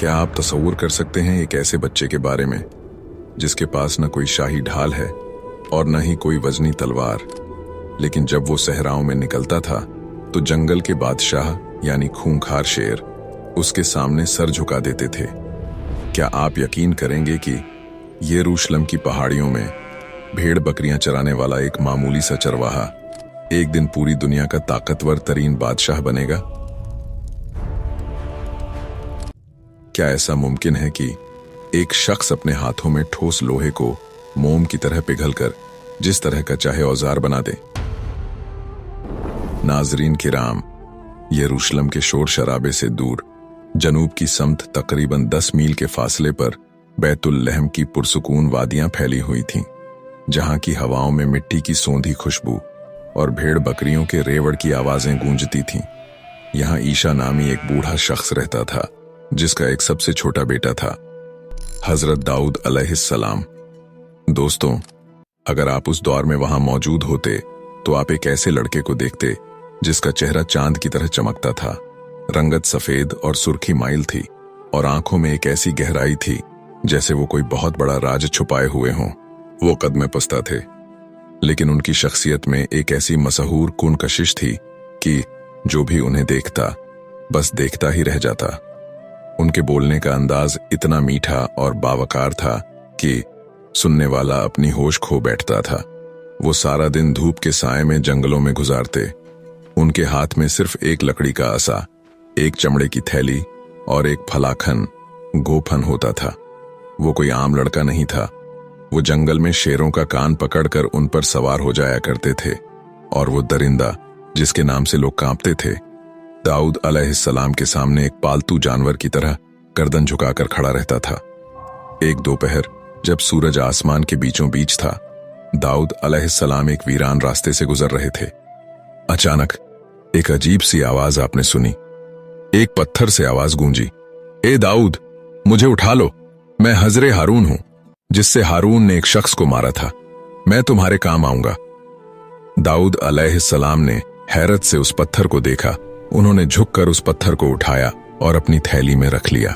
क्या आप तसव्वुर कर सकते हैं एक ऐसे बच्चे के बारे में जिसके पास न कोई शाही ढाल है और न ही कोई वजनी तलवार, लेकिन जब वो सहराओं में निकलता था तो जंगल के बादशाह यानी खूंखार शेर उसके सामने सर झुका देते थे। क्या आप यकीन करेंगे कि यरूशलेम की पहाड़ियों में भेड़ बकरियां चराने वाला एक मामूली सा चरवाहा एक दिन पूरी दुनिया का ताकतवर तरीन बादशाह बनेगा? क्या ऐसा मुमकिन है कि एक शख्स अपने हाथों में ठोस लोहे को मोम की तरह पिघलकर जिस तरह का चाहे औजार बना दे? नाजरीन किराम, यरूशलेम के शोर शराबे से दूर जनूब की समत तकरीबन 10 मील के फासले पर बैतुल लहम की पुरसुकून वादियां फैली हुई थीं, जहां की हवाओं में मिट्टी की सौंधी खुशबू और भेड़ बकरियों के रेवड़ की आवाजें गूंजती थीं। यहां ईशा नामी एक बूढ़ा शख्स रहता था जिसका एक सबसे छोटा बेटा था, हजरत दाऊद अलैहिस्सलाम। दोस्तों, अगर आप उस दौर में वहां मौजूद होते तो आप एक ऐसे लड़के को देखते जिसका चेहरा चांद की तरह चमकता था, रंगत सफेद और सुर्खी माइल थी और आंखों में एक ऐसी गहराई थी जैसे वो कोई बहुत बड़ा राज छुपाए हुए हों। वो कद में पस्ता थे, लेकिन उनकी शख्सियत में एक ऐसी मशहूर कुन कशिश थी कि जो भी उन्हें देखता बस देखता ही रह जाता। उनके बोलने का अंदाज इतना मीठा और बावकार था कि सुनने वाला अपनी होश खो बैठता था। वो सारा दिन धूप के साए में जंगलों में गुजारते। उनके हाथ में सिर्फ एक लकड़ी का आसा, एक चमड़े की थैली और एक फलाखन गोफन होता था। वो कोई आम लड़का नहीं था। वो जंगल में शेरों का कान पकड़कर उन पर सवार हो जाया करते थे और वो दरिंदा जिसके नाम से लोग कांपते थे, दाऊद अलैहिस्सलाम के सामने एक पालतू जानवर की तरह गर्दन झुकाकर खड़ा रहता था। एक दोपहर जब सूरज आसमान के बीचों बीच था, दाऊद अलैहिस्सलाम एक वीरान रास्ते से गुजर रहे थे। अचानक एक अजीब सी आवाज आपने सुनी। एक पत्थर से आवाज गूंजी, ए दाऊद, मुझे उठा लो, मैं हजरे हारून हूं जिससे हारून ने एक शख्स को मारा था। मैं तुम्हारे काम आऊंगा। दाऊद अलैहिस्सलाम ने हैरत से उस पत्थर को देखा। उन्होंने झुककर उस पत्थर को उठाया और अपनी थैली में रख लिया।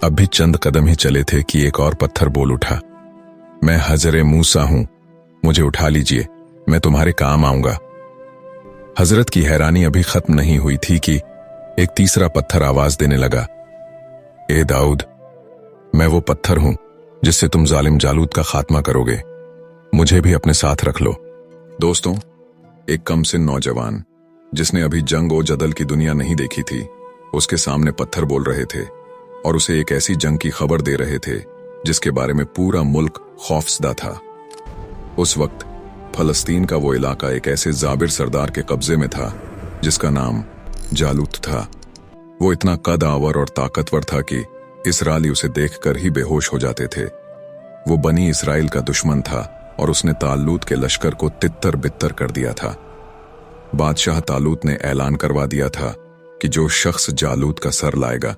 अब भी चंद कदम ही चले थे कि एक और पत्थर बोल उठा, मैं हजरे मूसा हूं, मुझे उठा लीजिए, मैं तुम्हारे काम आऊंगा। हजरत की हैरानी अभी खत्म नहीं हुई थी कि एक तीसरा पत्थर आवाज देने लगा, ए दाऊद, मैं वो पत्थर हूं जिससे तुम जालिम जालूत का खात्मा करोगे, मुझे भी अपने साथ रख लो। दोस्तों, एक कमसिन नौजवान जिसने अभी जंग और जदल की दुनिया नहीं देखी थी, उसके सामने पत्थर बोल रहे थे और उसे एक ऐसी जंग की खबर दे रहे थे जिसके बारे में पूरा मुल्क खौफजदा था। उस वक्त फलस्तीन का वो इलाका एक ऐसे जाबिर सरदार के कब्जे में था जिसका नाम जालूत था। वो इतना कद आवर और ताकतवर था कि इसराइली उसे देखकर ही बेहोश हो जाते थे। वो बनी इसराइल का दुश्मन था और उसने तालूत के लश्कर को तित्तर बित्तर कर दिया था। बादशाह तालूत ने ऐलान करवा दिया था कि जो शख्स जालूत का सर लाएगा,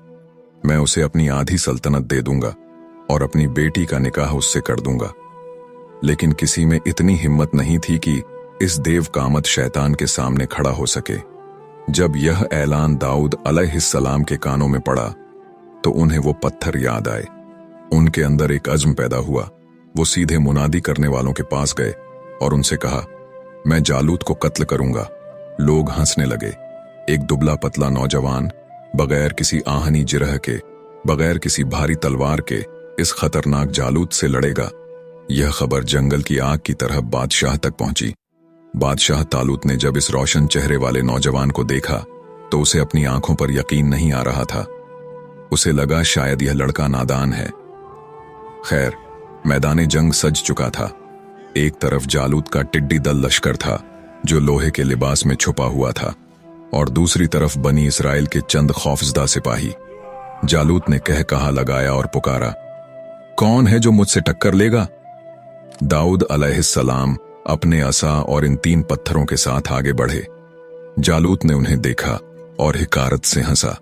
मैं उसे अपनी आधी सल्तनत दे दूंगा और अपनी बेटी का निकाह उससे कर दूंगा। लेकिन किसी में इतनी हिम्मत नहीं थी कि इस देव कामत शैतान के सामने खड़ा हो सके। जब यह ऐलान दाऊद अलैहिस्सलाम के कानों में पड़ा तो उन्हें वो पत्थर याद आए। उनके अंदर एक अज़्म पैदा हुआ। वो सीधे मुनादी करने वालों के पास गए और उनसे कहा, मैं जालूत को कत्ल करूंगा। लोग हंसने लगे। एक दुबला पतला नौजवान बगैर किसी आहनी जिरह के, बगैर किसी भारी तलवार के इस खतरनाक जालूत से लड़ेगा। यह खबर जंगल की आग की तरह बादशाह तक पहुंची। बादशाह तालूत ने जब इस रोशन चेहरे वाले नौजवान को देखा तो उसे अपनी आंखों पर यकीन नहीं आ रहा था। उसे लगा शायद यह लड़का नादान है। खैर, मैदान जंग सज चुका था। एक तरफ जालूत का टिड्डी दल लश्कर था जो लोहे के लिबास में छुपा हुआ था, और दूसरी तरफ बनी इसराइल के चंद खौफजदा सिपाही। जालूत ने कह कहा लगाया और पुकारा, कौन है जो मुझसे टक्कर लेगा? दाऊद अलैहिस्सलाम अपने असा और इन 3 पत्थरों के साथ आगे बढ़े। जालूत ने उन्हें देखा और हिकारत से हंसा,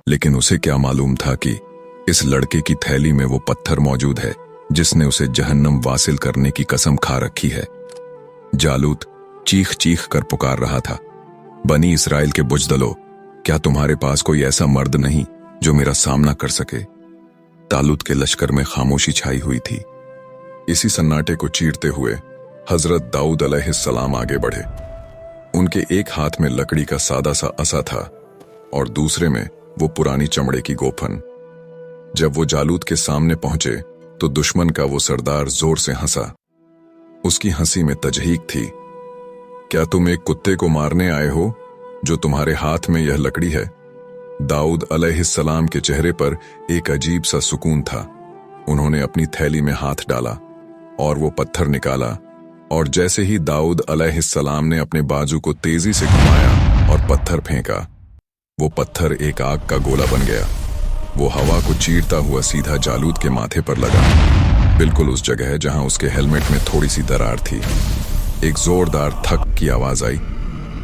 लेकिन उसे क्या मालूम था कि इस लड़के की थैली में वो पत्थर मौजूद है जिसने उसे जहन्नम वासिल करने की कसम खा रखी है। जालूत चीख चीख कर पुकार रहा था, बनी इसराइल के बुजदलो, क्या तुम्हारे पास कोई ऐसा मर्द नहीं जो मेरा सामना कर सके। तालुत के लश्कर में खामोशी छाई हुई थी। इसी सन्नाटे को चीरते हुए हजरत दाऊद अलैहिस्सलाम आगे बढ़े। उनके एक हाथ में लकड़ी का सादा सा असा था और दूसरे में वो पुरानी चमड़े की गोफन। जब वो जालूत के सामने पहुंचे तो दुश्मन का वो सरदार जोर से हंसा। उसकी हंसी में तजहीक थी। क्या तुम एक कुत्ते को मारने आए हो जो तुम्हारे हाथ में यह लकड़ी है? दाऊद अलैहिस्सलाम के चेहरे पर एक अजीब सा सुकून था। उन्होंने अपनी थैली में हाथ डाला और वो पत्थर निकाला, और जैसे ही दाऊद अलैहिस्सलाम ने अपने बाजू को तेजी से घुमाया और पत्थर फेंका, वो पत्थर एक आग का गोला बन गया। वो हवा को चीरता हुआ सीधा जालूत के माथे पर लगा, बिल्कुल उस जगह जहां उसके हेलमेट में थोड़ी सी दरार थी। एक जोरदार थक की आवाज आई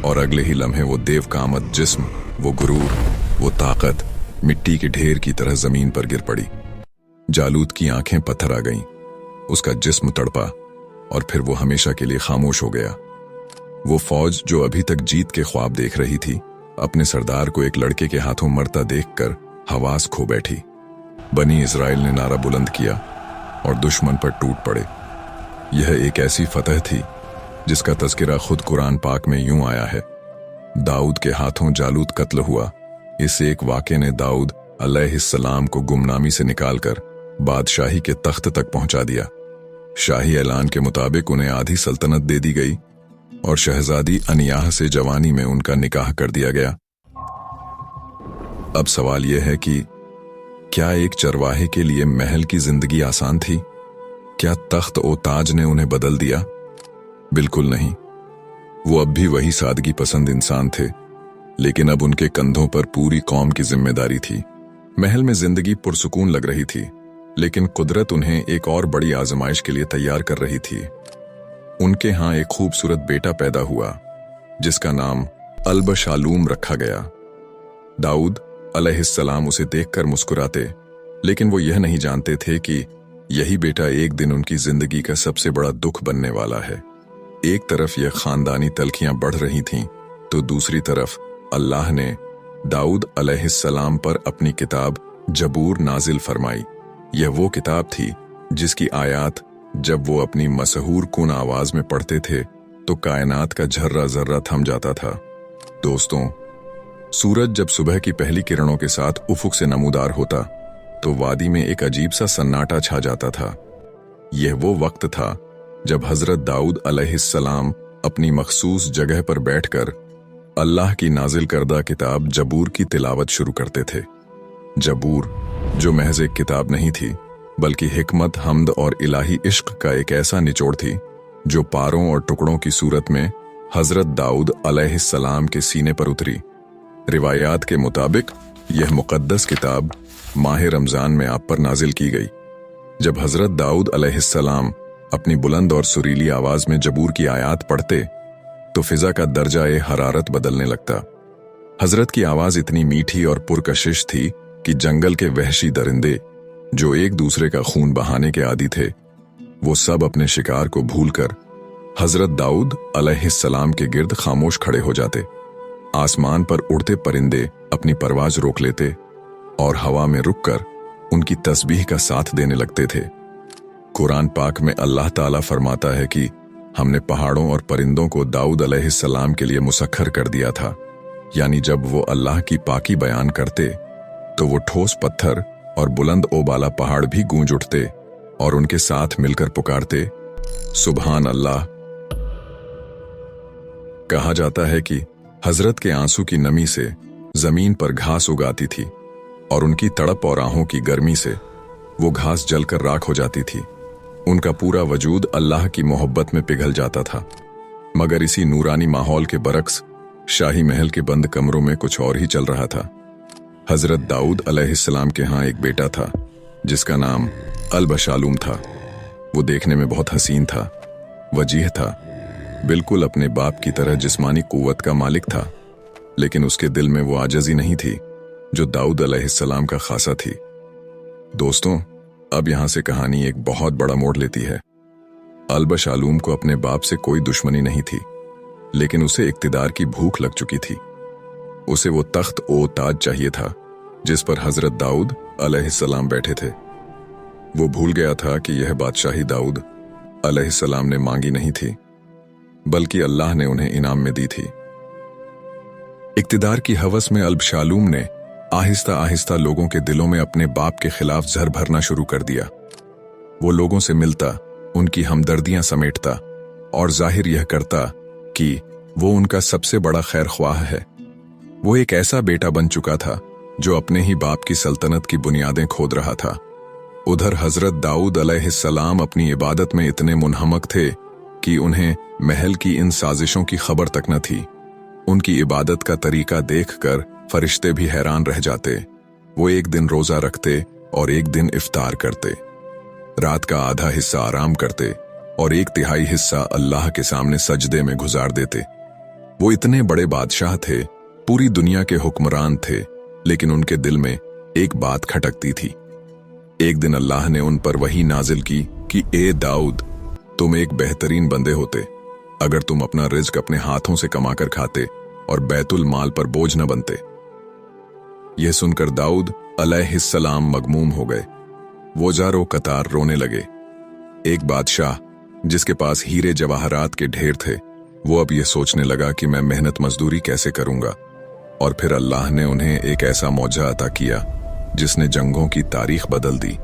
और अगले ही लम्हे वो देव का आमद जिस्म, वो गुरूर, वो ताकत मिट्टी के ढेर की तरह जमीन पर गिर पड़ी। जालूत की आंखें पत्थर आ गईं, उसका जिस्म तड़पा और फिर वो हमेशा के लिए खामोश हो गया। वो फौज जो अभी तक जीत के ख्वाब देख रही थी, अपने सरदार को एक लड़के के हाथों मरता देखकर हवास खो बैठी। बनी इजराइल ने नारा बुलंद किया और दुश्मन पर टूट पड़े। यह एक ऐसी फतह थी जिसका तज़किरा खुद कुरान पाक में यूं आया है, दाऊद के हाथों जालूत कत्ल हुआ। इस एक वाक़े ने दाऊद अलैहिस्सलाम को गुमनामी से निकालकर बादशाही के तख्त तक पहुंचा दिया। शाही ऐलान के मुताबिक उन्हें आधी सल्तनत दे दी गई और शहजादी अनियाह से जवानी में उनका निकाह कर दिया गया। अब सवाल यह है कि क्या एक चरवाहे के लिए महल की जिंदगी आसान थी? क्या तख्त ओ ताज ने उन्हें बदल दिया? बिल्कुल नहीं। वो अब भी वही सादगी पसंद इंसान थे, लेकिन अब उनके कंधों पर पूरी कौम की जिम्मेदारी थी। महल में जिंदगी पुरसुकून लग रही थी, लेकिन कुदरत उन्हें एक और बड़ी आजमाइश के लिए तैयार कर रही थी। उनके यहाँ एक खूबसूरत बेटा पैदा हुआ जिसका नाम अल-बशालूम रखा गया। दाऊद अलैहिस्सलाम उसे देखकर मुस्कुराते, लेकिन वो यह नहीं जानते थे कि यही बेटा एक दिन उनकी जिंदगी का सबसे बड़ा दुख बनने वाला है। एक तरफ यह खानदानी तलखियां बढ़ रही थीं, तो दूसरी तरफ अल्लाह ने दाऊद अलैहिस्सलाम पर अपनी किताब जबूर नाजिल फरमाई। यह वो किताब थी जिसकी आयात जब वो अपनी मशहूर कुन आवाज में पढ़ते थे तो कायनात का झर्रा जर्रा थम जाता था। दोस्तों, सूरज जब सुबह की पहली किरणों के साथ उफुक से नमूदार होता तो वादी में एक अजीब सा सन्नाटा छा जाता था। यह वो वक्त था जब हजरत दाऊद अलैहिस्सलाम अपनी मखसूस जगह पर बैठकर अल्लाह की नाजिल करदा किताब जबूर की तिलावत शुरू करते थे। जबूर जो महज एक किताब नहीं थी, बल्कि हिकमत, हमद और इलाही इश्क का एक ऐसा निचोड़ थी जो पारों और टुकड़ों की सूरत में हजरत दाऊद अलैहिस्सलाम के सीने पर उतरी। रिवायात के मुताबिक यह मुकद्दस किताब माह रमजान में आप पर नाजिल की गई। जब हजरत दाऊद अलैहिस्सलाम अपनी बुलंद और सुरीली आवाज में जबूर की आयात पढ़ते तो फिजा का दर्जा हरारत बदलने लगता। हजरत की आवाज इतनी मीठी और पुरकशिश थी कि जंगल के वहशी दरिंदे जो एक दूसरे का खून बहाने के आदी थे, वो सब अपने शिकार को भूलकर हजरत दाऊद अलैहिस्सलाम के गिर्द खामोश खड़े हो जाते। आसमान पर उड़ते परिंदे अपनी परवाज रोक लेते और हवा में रुककर उनकी तस्बीह का साथ देने लगते थे। कुरान पाक में अल्लाह ताला फरमाता है कि हमने पहाड़ों और परिंदों को दाऊद अलैहिस्सलाम के लिए मुसख्खर कर दिया था। यानी जब वो अल्लाह की पाकी बयान करते तो वो ठोस पत्थर और बुलंद ओबाला पहाड़ भी गूंज उठते और उनके साथ मिलकर पुकारते, सुभान अल्लाह। कहा जाता है कि हजरत के आंसू की नमी से जमीन पर घास उगाती थी और उनकी तड़प और आहों की गर्मी से वो घास जलकर राख हो जाती थी। उनका पूरा वजूद अल्लाह की मोहब्बत में पिघल जाता था। मगर इसी नूरानी माहौल के बरक्स शाही महल के बंद कमरों में कुछ और ही चल रहा था। हजरत दाऊद अलैहिस्सलाम के यहाँ एक बेटा था जिसका नाम अल-बशालूम था। वो देखने में बहुत हसीन था, वजीह था, बिल्कुल अपने बाप की तरह जिस्मानी कुव्वत का मालिक था, लेकिन उसके दिल में वो आजज़ी नहीं थी जो दाऊद अलैहिस्सलाम का खासा थी। दोस्तों, अब यहां से कहानी एक बहुत बड़ा मोड़ लेती है। अल-बशालूम को अपने बाप से कोई दुश्मनी नहीं थी, लेकिन उसे इक्तिदार की भूख लग चुकी थी। उसे वो तख्त ओ ताज चाहिए था जिस पर हजरत दाऊद अलैहिस्सलाम बैठे थे। वो भूल गया था कि यह बादशाही दाऊद अलैहिस्सलाम ने मांगी नहीं थी, बल्कि अल्लाह ने उन्हें इनाम में दी थी। इक्तिदार की हवस में अबशालोम ने आहिस्ता आहिस्ता लोगों के दिलों में अपने बाप के खिलाफ जहर भरना शुरू कर दिया। वो लोगों से मिलता, उनकी हमदर्दियां समेटता और जाहिर यह करता कि वो उनका सबसे बड़ा खैर ख्वाह है। वो एक ऐसा बेटा बन चुका था जो अपने ही बाप की सल्तनत की बुनियादें खोद रहा था। उधर हजरत दाऊद अलैहिस्सलाम अपनी इबादत में इतने मुनहमक थे कि उन्हें महल की इन साजिशों की खबर तक न थी। उनकी इबादत का तरीका देखकर फरिश्ते भी हैरान रह जाते। वो एक दिन रोजा रखते और एक दिन इफ्तार करते, रात का आधा हिस्सा आराम करते और 1/3 हिस्सा अल्लाह के सामने सजदे में गुजार देते। वो इतने बड़े बादशाह थे, पूरी दुनिया के हुक्मरान थे, लेकिन उनके दिल में एक बात खटकती थी। एक दिन अल्लाह ने उन पर वही नाजिल की कि ए दाऊद, तुम एक बेहतरीन बंदे होते अगर तुम अपना रिज्क अपने हाथों से कमाकर खाते और बैतुल माल पर बोझ न बनते। यह सुनकर दाऊद अलैहिस्सलाम मगमूम हो गए। वो जारो कतार रोने लगे। एक बादशाह जिसके पास हीरे जवाहरात के ढेर थे, वो अब यह सोचने लगा कि मैं मेहनत मजदूरी कैसे करूंगा। और फिर अल्लाह ने उन्हें एक ऐसा मौजा अता किया जिसने जंगों की तारीख बदल दी।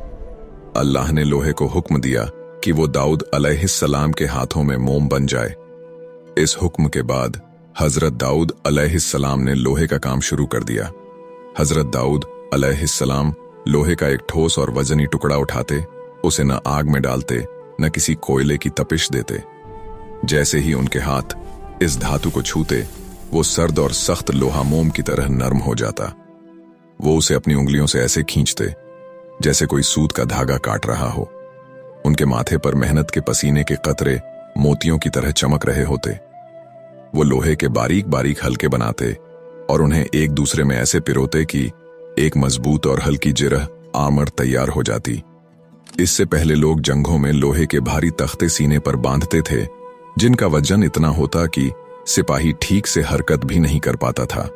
अल्लाह ने लोहे को हुक्म दिया कि वो दाऊद अलैहिस्सलाम के हाथों में मोम बन जाए। इस हुक्म के बाद हजरत दाऊद अलैहिस्सलाम ने लोहे का काम शुरू कर दिया। हजरत दाऊद अलैहिस्सलाम लोहे का एक ठोस और वजनी टुकड़ा उठाते, उसे न आग में डालते न किसी कोयले की तपिश देते। जैसे ही उनके हाथ इस धातु को छूते, वो सर्द और सख्त लोहा मोम की तरह नरम हो जाता। वो उसे अपनी उंगलियों से ऐसे खींचते जैसे कोई सूत का धागा काट रहा हो। उनके माथे पर मेहनत के पसीने के कतरे मोतियों की तरह चमक रहे होते। वो लोहे के बारीक बारीक हल्के बनाते और उन्हें एक दूसरे में ऐसे पिरोते कि एक मजबूत और हल्की जिरह आर्मर तैयार हो जाती। इससे पहले लोग जंगों में लोहे के भारी तख्ते सीने पर बांधते थे, जिनका वजन इतना होता कि सिपाही ठीक से हरकत भी नहीं कर पाता था।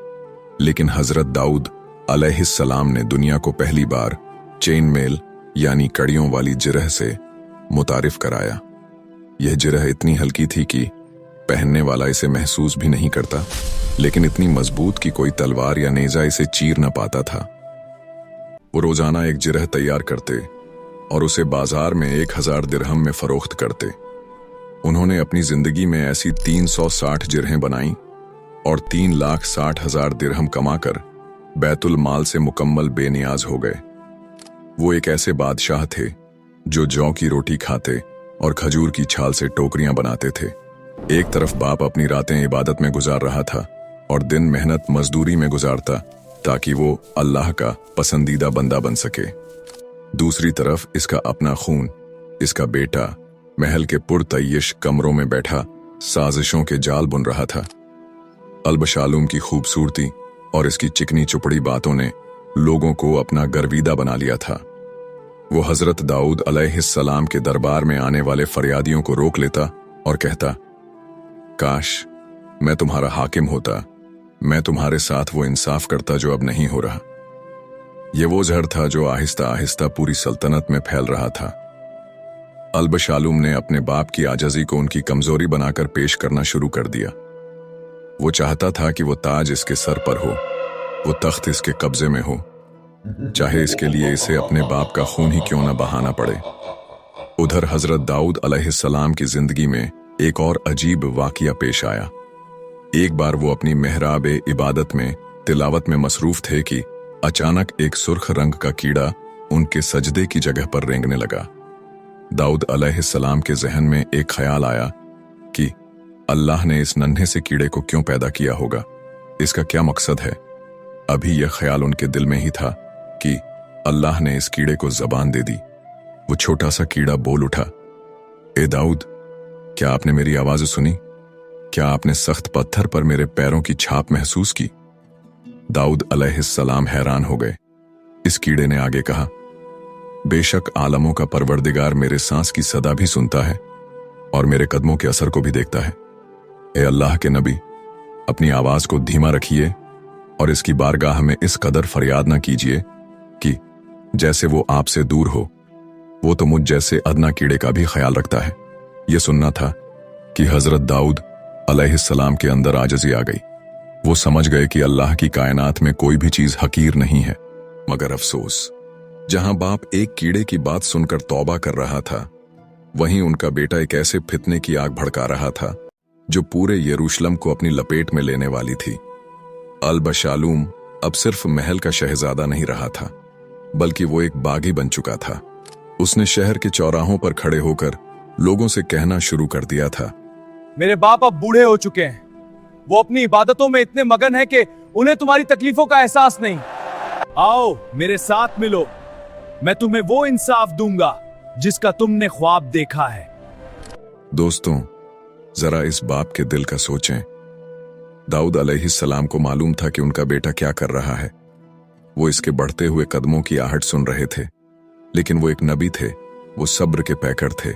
लेकिन हजरत दाऊद अलैहिस्सलाम ने दुनिया को पहली बार चेन मेल यानी कड़ियों वाली जिरह से मुतारिफ कराया। यह जिरह इतनी हल्की थी कि पहनने वाला इसे महसूस भी नहीं करता, लेकिन इतनी मजबूत कि कोई तलवार या नेजा इसे चीर न पाता था। वो रोजाना एक जिरह तैयार करते और उसे बाजार में 1000 दिरहम में फरोख्त करते। उन्होंने अपनी जिंदगी में ऐसी 360 जिरहें बनाई और 3,60,000 दिरहम कमाकर बैतुल माल से मुकम्मल बेनियाज हो गए। वो एक ऐसे बादशाह थे जो जौ की रोटी खाते और खजूर की छाल से टोकरियां बनाते थे। एक तरफ बाप अपनी रातें इबादत में गुजार रहा था और दिन मेहनत मजदूरी में गुजारता ताकि वो अल्लाह का पसंदीदा बंदा बन सके। दूसरी तरफ इसका अपना खून, इसका बेटा महल के पुरतय्यश कमरों में बैठा साजिशों के जाल बुन रहा था। अबशालोम की खूबसूरती और इसकी चिकनी चुपड़ी बातों ने लोगों को अपना गर्विदा बना लिया था। वो हजरत दाऊद अलैहिस्सलाम के दरबार में आने वाले फरियादियों को रोक लेता और कहता, काश मैं तुम्हारा हाकिम होता, मैं तुम्हारे साथ वो इंसाफ करता जो अब नहीं हो रहा। ये वो जहर था जो आहिस्ता आहिस्ता पूरी सल्तनत में फैल रहा था। अबशालोम ने अपने बाप की आजजी को उनकी कमजोरी बनाकर पेश करना शुरू कर दिया। वो चाहता था कि वो ताज इसके सर पर हो, वो तख्त इसके कब्जे में हो, चाहे इसके लिए इसे अपने बाप का खून ही क्यों न बहाना पड़े। उधर हजरत दाऊद अलैहिस्सलाम की जिंदगी में एक और अजीब वाकया पेश आया। एक बार वो अपनी मेहराब इबादत में तिलावत में मसरूफ थे कि अचानक एक सुर्ख रंग का कीड़ा उनके सजदे की जगह पर रेंगने लगा। दाऊद अलैहिस्सलाम के जहन में एक ख्याल आया कि अल्लाह ने इस नन्हे से कीड़े को क्यों पैदा किया होगा, इसका क्या मकसद है। अभी यह ख्याल उनके दिल में ही था कि अल्लाह ने इस कीड़े को जबान दे दी। वो छोटा सा कीड़ा बोल उठा, ए दाऊद, क्या आपने मेरी आवाज सुनी? क्या आपने सख्त पत्थर पर मेरे पैरों की छाप महसूस की? दाऊद अलैहिस्सलाम हैरान हो गए। इस कीड़े ने आगे कहा, बेशक आलमों का परवरदिगार मेरे सांस की सदा भी सुनता है और मेरे कदमों के असर को भी देखता है। ए अल्लाह के नबी, अपनी आवाज को धीमा रखिए और इसकी बारगाह में इस कदर फरियाद न कीजिए कि जैसे वो आपसे दूर हो। वो तो मुझ जैसे अदना कीड़े का भी ख्याल रखता है। ये सुनना था कि हजरत दाऊद अलैहिस्सलाम के अंदर आजिज़ी आ गई। वो समझ गए कि अल्लाह की कायनात में कोई भी चीज हकीर नहीं है। मगर अफसोस, जहां बाप एक कीड़े की बात सुनकर तौबा कर रहा था, वहीं उनका बेटा एक ऐसे फितने की आग भड़का रहा था जो पूरे यरूशलेम को अपनी लपेट में लेने वाली थी। अल-बशालूम अब सिर्फ महल का शहजादा नहीं रहा था, बल्कि वो एक बागी बन चुका था। उसने शहर के चौराहों पर खड़े होकर लोगों से कहना शुरू कर दिया था, मेरे बाप अब बूढ़े हो चुके हैं। वो अपनी इबादतों में इतने मगन हैं कि उन्हें तुम्हारी तकलीफों का एहसास नहीं। आओ मेरे साथ मिलो, मैं तुम्हें वो इंसाफ दूंगा जिसका तुमने ख्वाब देखा है। दोस्तों, जरा इस बाप के दिल का सोचें। दाऊद अलैहिस्सलाम को मालूम था कि उनका बेटा क्या कर रहा है। वो इसके बढ़ते हुए कदमों की आहट सुन रहे थे, लेकिन वो एक नबी थे, वो सब्र के पैकर थे।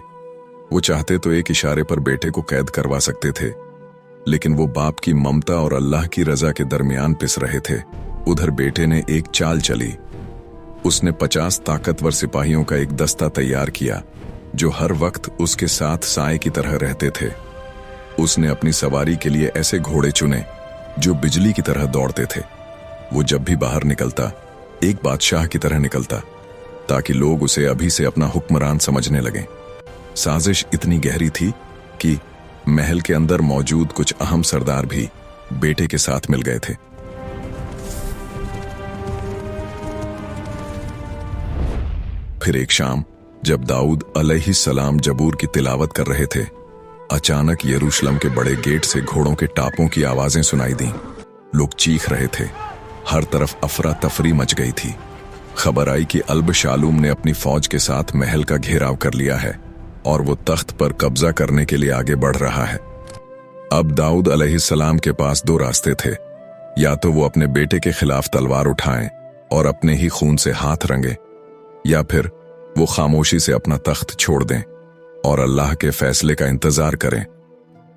वो चाहते तो एक इशारे पर बेटे को कैद करवा सकते थे, लेकिन वो बाप की ममता और अल्लाह की रजा के दरमियान पिस रहे थे। उधर बेटे ने एक चाल चली। उसने 50 ताकतवर सिपाहियों का एक दस्ता तैयार किया जो हर वक्त उसके साथ साए की तरह रहते थे। उसने अपनी सवारी के लिए ऐसे घोड़े चुने जो बिजली की तरह दौड़ते थे। वो जब भी बाहर निकलता एक बादशाह की तरह निकलता, ताकि लोग उसे अभी से अपना हुक्मरान समझने लगें। साजिश इतनी गहरी थी कि महल के अंदर मौजूद कुछ अहम सरदार भी बेटे के साथ मिल गए थे। फिर एक शाम जब दाऊद अलैहिस्सलाम जबूर की तिलावत कर रहे थे, अचानक यरूशलेम के बड़े गेट से घोड़ों के टापों की आवाजें सुनाई दी। लोग चीख रहे थे, हर तरफ अफरा तफरी मच गई थी। खबर आई कि अल-बशालूम ने अपनी फौज के साथ महल का घेराव कर लिया है और वो तख्त पर कब्जा करने के लिए आगे बढ़ रहा है। अब दाऊद अलैहिस्सलाम के पास दो रास्ते थे, या तो वो अपने बेटे के खिलाफ तलवार उठाएं और अपने ही खून से हाथ रंगे, या फिर वो खामोशी से अपना तख्त छोड़ दें और अल्लाह के फैसले का इंतजार करें।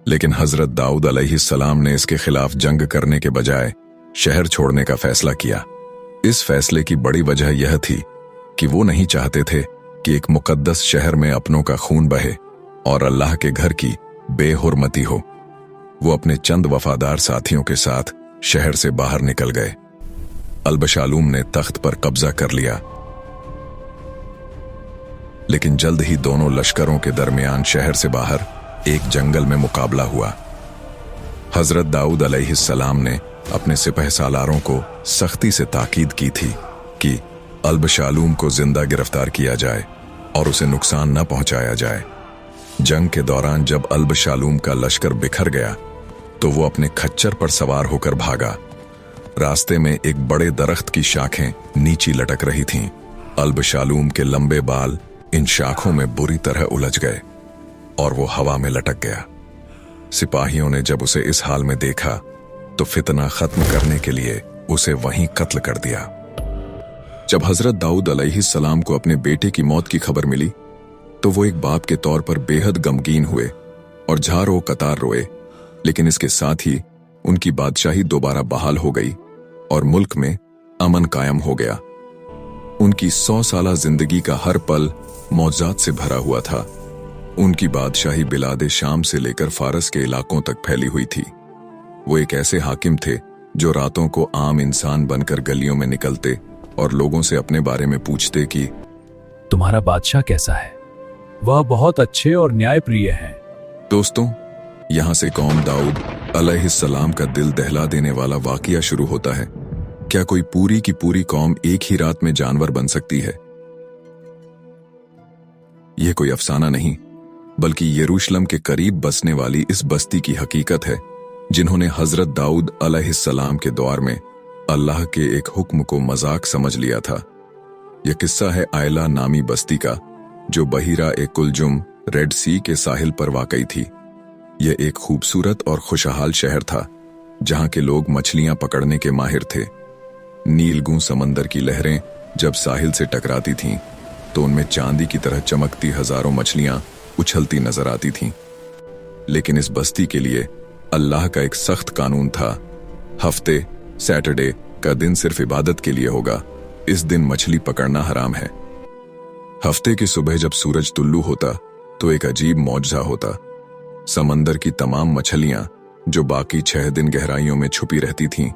लेकिन हजरत दाऊद अलैहिस्सलाम ने इसके खिलाफ जंग करने के बजाय शहर छोड़ने का फैसला किया। इस फैसले की बड़ी वजह यह थी कि वो नहीं चाहते थे कि एक मुकद्दस शहर में अपनों का खून बहे और अल्लाह के घर की बेहुरमती हो। वो अपने चंद वफादार साथियों के साथ शहर से बाहर निकल गए। अल-बशालूम ने तख्त पर कब्जा कर लिया, लेकिन जल्द ही दोनों लश्करों के दरमियान शहर से बाहर एक जंगल में मुकाबला हुआ। हजरत दाऊद अलैहिस्सलाम ने अपने सिपह सालारों को सख्ती से ताकीद की थी कि अल-बशालूम को जिंदा गिरफ्तार किया जाए और उसे नुकसान न पहुंचाया जाए। जंग के दौरान जब अल-बशालूम का लश्कर बिखर गया तो वो अपने खच्चर पर सवार होकर भागा। रास्ते में एक बड़े दरख्त की शाखें नीची लटक रही थीं। अल-बशालूम के लंबे बाल इन शाखों में बुरी तरह उलझ गए और वो हवा में लटक गया। सिपाहियों ने जब उसे इस हाल में देखा तो फितना खत्म करने के लिए उसे वहीं कत्ल कर दिया। जब हजरत दाऊद अलैहिस्सलाम को अपने बेटे की मौत की खबर मिली तो वो एक बाप के तौर पर बेहद गमगीन हुए और झारो कतार रोए। लेकिन इसके साथ ही उनकी बादशाही दोबारा बहाल हो गई और मुल्क में अमन कायम हो गया। उनकी 100 साला जिंदगी का हर पल मौजात से भरा हुआ था। उनकी बादशाही बिलादे शाम से लेकर फारस के इलाकों तक फैली हुई थी। वो एक ऐसे हाकिम थे जो रातों को आम इंसान बनकर गलियों में निकलते और लोगों से अपने बारे में पूछते कि तुम्हारा बादशाह कैसा है? वह बहुत अच्छे और न्यायप्रिय हैं। दोस्तों, यहां से कौम दाऊद अलैहिस्सलाम का दिल दहला देने वाला वाकया शुरू होता है। क्या कोई पूरी की पूरी कौम एक ही रात में जानवर बन सकती है? यह कोई अफसाना नहीं, बल्कि यरूशलेम के करीब बसने वाली इस बस्ती की हकीकत है, जिन्होंने हजरत दाऊद अलैहिस्सलाम के दौर में अल्लाह के एक हुक्म को मजाक समझ लिया था। यह किस्सा है आयला नामी बस्ती का, जो बहिरा ए कुलजुम रेड सी के साहिल पर वाकई थी। यह एक खूबसूरत और खुशहाल शहर था जहां के लोग मछलियां पकड़ने के माहिर थे। नीलगू समंदर की लहरें जब साहिल से टकराती थीं तो उनमें चांदी की तरह चमकती हजारों मछलियां उछलती नजर आती थीं। लेकिन इस बस्ती के लिए अल्लाह का एक सख्त कानून था। हफ्ते सैटरडे का दिन सिर्फ इबादत के लिए होगा। इस दिन मछली पकड़ना हराम है। हफ्ते की सुबह जब सूरज तुल्लू होता तो एक अजीब मौजज़ा होता। समंदर की तमाम मछलियां जो बाकी 6 दिन गहराइयों में छुपी रहती थीं,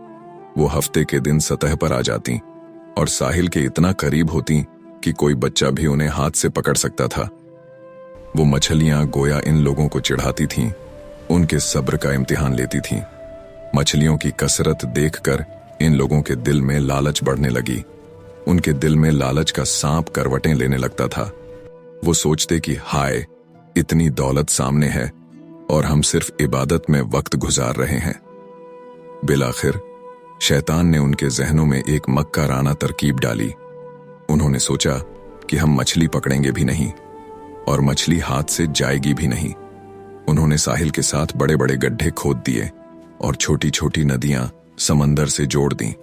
वो हफ्ते के दिन सतह पर आ जाती और साहिल के इतना करीब होती कि कोई बच्चा भी उन्हें हाथ से पकड़ सकता था। वो मछलियां गोया इन लोगों को चिढ़ाती थीं, उनके सब्र का इम्तिहान लेती थीं। मछलियों की कसरत देखकर इन लोगों के दिल में लालच बढ़ने लगी। उनके दिल में लालच का सांप करवटें लेने लगता था। वो सोचते कि हाय, इतनी दौलत सामने है और हम सिर्फ इबादत में वक्त गुजार रहे हैं। बिलाखिर शैतान ने उनके जहनों में एक मक्काराना तरकीब डाली। उन्होंने सोचा कि हम मछली पकड़ेंगे भी नहीं और मछली हाथ से जाएगी भी नहीं। उन्होंने साहिल के साथ बड़े बड़े गड्ढे खोद दिए और छोटी छोटी नदियां समंदर से जोड़ दी।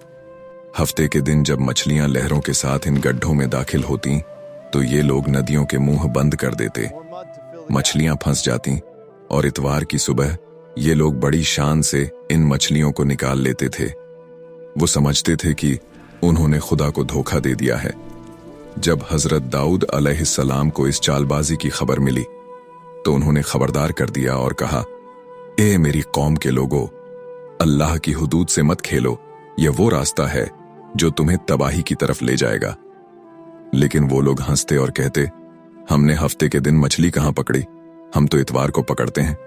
हफ्ते के दिन जब मछलियां लहरों के साथ इन गड्ढों में दाखिल होती तो ये लोग नदियों के मुंह बंद कर देते। मछलियां फंस जाती और इतवार की सुबह ये लोग बड़ी शान से इन मछलियों को निकाल लेते थे। वो समझते थे कि उन्होंने खुदा को धोखा दे दिया है। जब हजरत दाऊद अलैहिस्सलाम को इस चालबाजी की खबर मिली तो उन्होंने खबरदार कर दिया और कहा, ए मेरी कौम के लोगों, अल्लाह की हुदूद से मत खेलो, यह वो रास्ता है जो तुम्हें तबाही की तरफ ले जाएगा। लेकिन वो लोग हंसते और कहते, हमने हफ्ते के दिन मछली कहां पकड़ी, हम तो इतवार को पकड़ते हैं।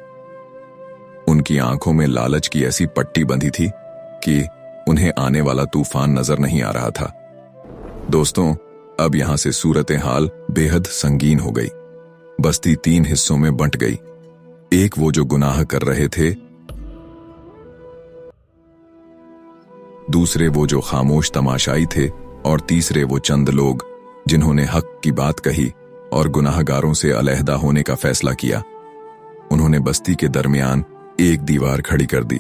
उनकी आंखों में लालच की ऐसी पट्टी बंधी थी कि उन्हें आने वाला तूफान नजर नहीं आ रहा था। दोस्तों, अब यहां से सूरत हाल बेहद संगीन हो गई। बस्ती 3 हिस्सों में बंट गई। एक वो जो गुनाह कर रहे थे, दूसरे वो जो खामोश तमाशाई थे और तीसरे वो चंद लोग जिन्होंने हक की बात कही और गुनाहगारों से अलहदा होने का फैसला किया। उन्होंने बस्ती के दरमियान एक दीवार खड़ी कर दी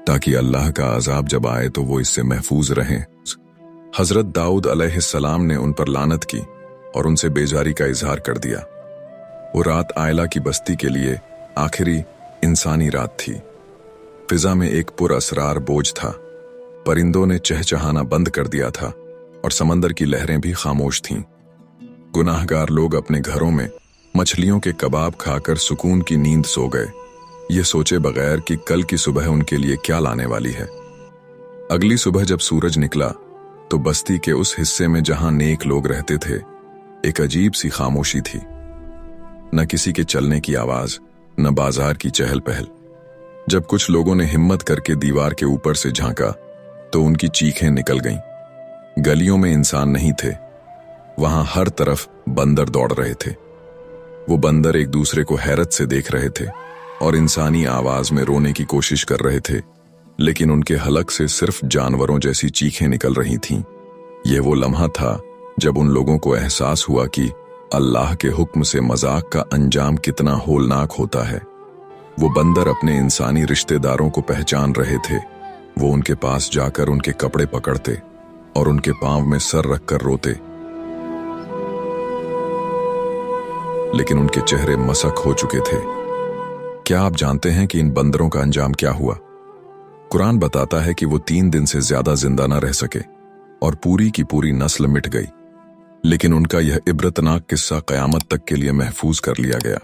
ताकि अल्लाह का अजाब जब आए तो वो इससे महफूज रहें। हजरत दाऊद अलैहिस्सलाम ने उन पर लानत की और उनसे बेजारी का इजहार कर दिया। वो रात आयला की बस्ती के लिए आखिरी इंसानी रात थी। फिजा में एक पुरअसरार बोझ था। परिंदों ने चहचहाना बंद कर दिया था और समंदर की लहरें भी खामोश थीं। गुनाहगार लोग अपने घरों में मछलियों के कबाब खाकर सुकून की नींद सो गए, ये सोचे बगैर कि कल की सुबह उनके लिए क्या लाने वाली है। अगली सुबह जब सूरज निकला तो बस्ती के उस हिस्से में जहां नेक लोग रहते थे, एक अजीब सी खामोशी थी। न किसी के चलने की आवाज, न बाजार की चहल पहल। जब कुछ लोगों ने हिम्मत करके दीवार के ऊपर से झांका तो उनकी चीखें निकल गईं। गलियों में इंसान नहीं थे, वहां हर तरफ बंदर दौड़ रहे थे। वो बंदर एक दूसरे को हैरत से देख रहे थे और इंसानी आवाज में रोने की कोशिश कर रहे थे, लेकिन उनके हलक से सिर्फ जानवरों जैसी चीखें निकल रही थीं। यह वो लम्हा था जब उन लोगों को एहसास हुआ कि अल्लाह के हुक्म से मजाक का अंजाम कितना होलनाक होता है। वो बंदर अपने इंसानी रिश्तेदारों को पहचान रहे थे। वो उनके पास जाकर उनके कपड़े पकड़ते और उनके पांव में सर रखकर रोते, लेकिन उनके चेहरे मसक हो चुके थे। क्या आप जानते हैं कि इन बंदरों का अंजाम क्या हुआ? कुरान बताता है कि वो 3 दिन से ज्यादा जिंदा न रह सके और पूरी की पूरी नस्ल मिट गई, लेकिन उनका यह इबरतनाक किस्सा कयामत तक के लिए महफूज कर लिया गया।